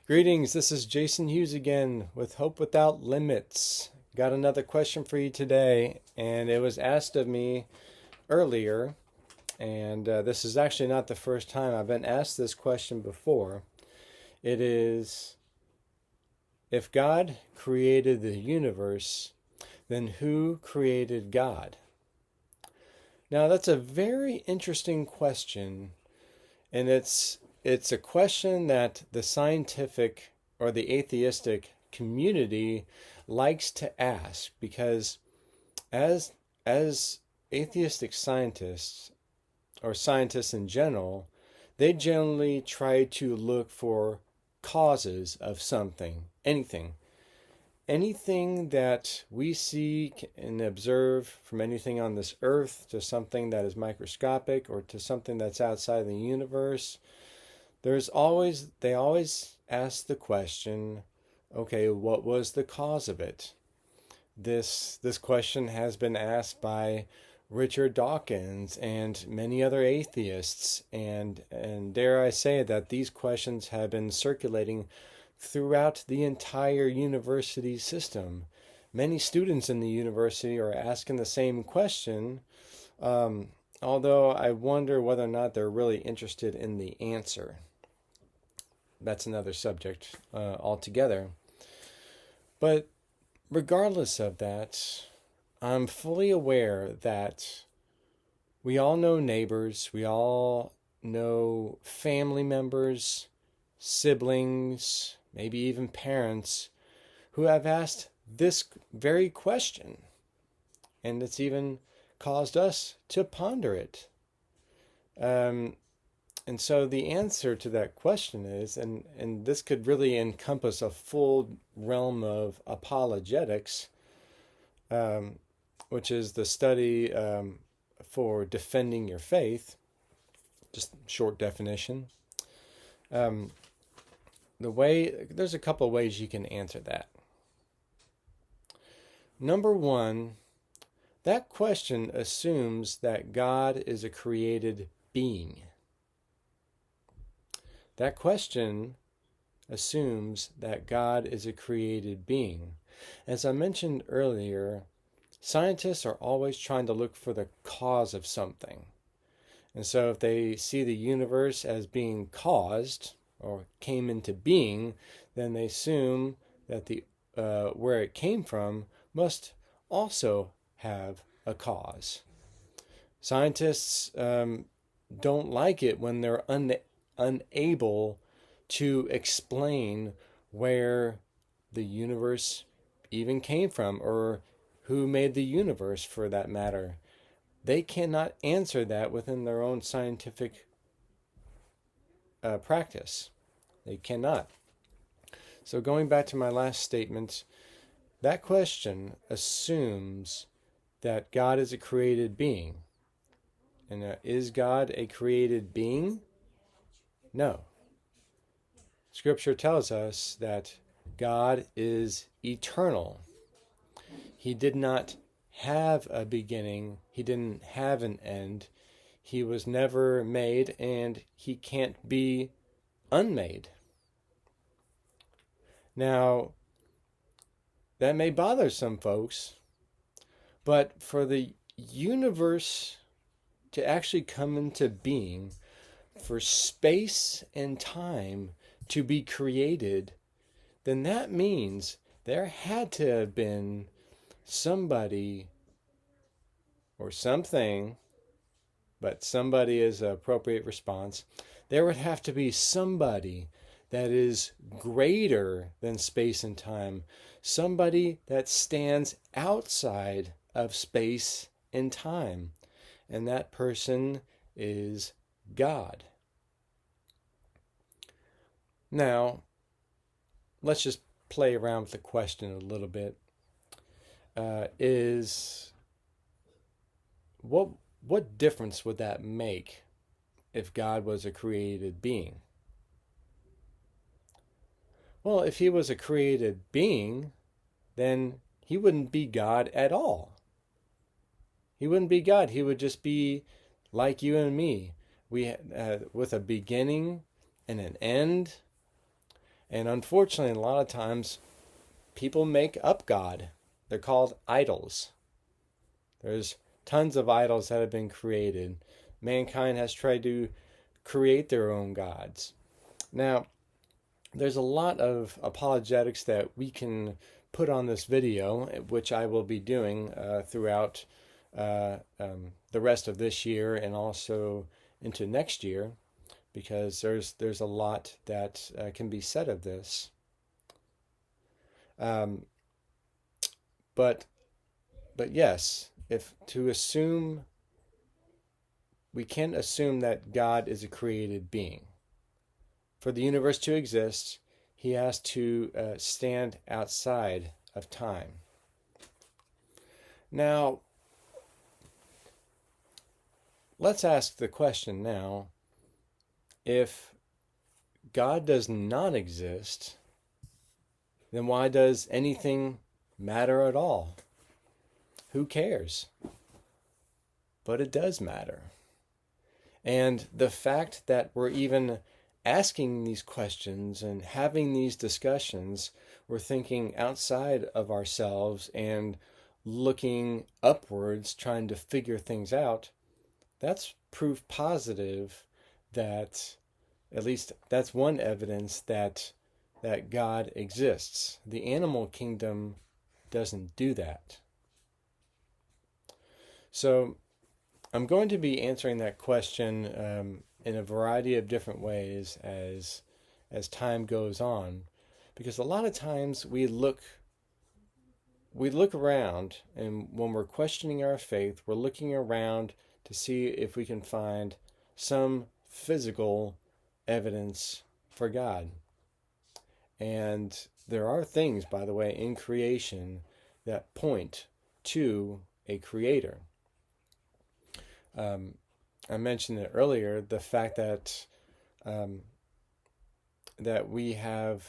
Greetings, this is Jason Hughes again with Hope Without Limits. Got another question for you today, and it was asked of me earlier, and this is actually not the first time I've been asked this question before. It is, if God created the universe, then who created God? Now, that's a very interesting question, and it's a question that the scientific or the atheistic community likes to ask because as atheistic scientists or scientists in general, they generally try to look for causes of something, anything that we see and observe, from anything on this earth to something that is microscopic or to something that's outside the universe. They always ask the question, okay, what was the cause of it? This question has been asked by Richard Dawkins and many other atheists, and dare I say that these questions have been circulating throughout the entire university system. Many students in the university are asking the same question, although I wonder whether or not they're really interested in the answer. That's another subject altogether. But regardless of that, I'm fully aware that we all know neighbors, we all know family members, siblings, maybe even parents who have asked this very question. And it's even caused us to ponder it. And so the answer to that question is, and this could really encompass a full realm of apologetics, which is the study for defending your faith, just short definition. There's a couple of ways you can answer that. Number one, that question assumes that God is a created being. That question assumes that God is a created being. As I mentioned earlier, scientists are always trying to look for the cause of something. And so if they see the universe as being caused or came into being, then they assume that where it came from must also have a cause. Scientists don't like it when they're unable to explain where the universe even came from, or who made the universe for that matter. They cannot answer that within their own scientific practice. They cannot. So going back to my last statement, that question assumes that God is a created being. And is God a created being? No. Scripture tells us that God is eternal. He did not have a beginning. He didn't have an end. He was never made, and he can't be unmade. Now, that may bother some folks, but for the universe to actually come into being, for space and time to be created, then that means there had to have been somebody or something, but somebody is an appropriate response. There would have to be somebody that is greater than space and time, somebody that stands outside of space and time, and that person is God. Now, let's just play around with the question a little bit. What difference would that make if God was a created being? Well, if he was a created being, then he wouldn't be God at all. He wouldn't be God. He would just be like you and me. With a beginning and an end, And unfortunately, a lot of times people make up God. They're called idols. There's tons of idols that have been created. Mankind has tried to create their own gods. Now, there's a lot of apologetics that we can put on this video, which I will be doing throughout the rest of this year and also into next year, because there's a lot that can be said of this. But yes, we can't assume that God is a created being. For the universe to exist, he has to stand outside of time. Now, let's ask the question now, if God does not exist, then why does anything matter at all? Who cares? But it does matter. And the fact that we're even asking these questions and having these discussions, we're thinking outside of ourselves and looking upwards, trying to figure things out, that's proof positive that, at least that's one evidence that God exists. The animal kingdom doesn't do that. So I'm going to be answering that question in a variety of different ways as time goes on, because a lot of times we look around, and when we're questioning our faith, we're looking around to see if we can find some physical evidence for God. And there are things, by the way, in creation that point to a creator. I mentioned it earlier, the fact that that we have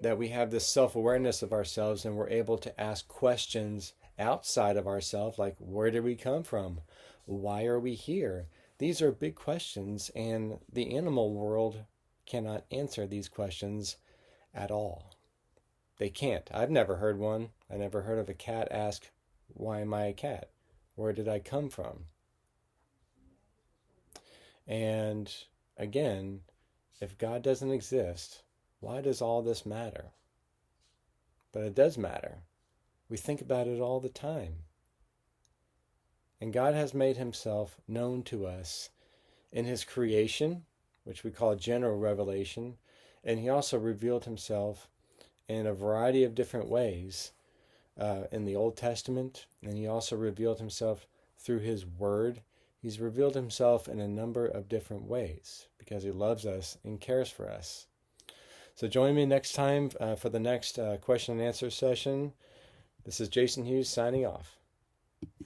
this self-awareness of ourselves, and we're able to ask questions outside of ourselves, like, where did we come from? Why are we here? These are big questions, and the animal world cannot answer these questions at all. They can't. I've never heard one. I never heard of a cat ask, why am I a cat? Where did I come from? And again, if God doesn't exist, why does all this matter? But it does matter. We think about it all the time. And God has made himself known to us in his creation, which we call general revelation, and he also revealed himself in a variety of different ways in the Old Testament, and he also revealed himself through his word. He's revealed himself in a number of different ways because he loves us and cares for us. So join me next time for the next question and answer session. This is Jason Hughes signing off.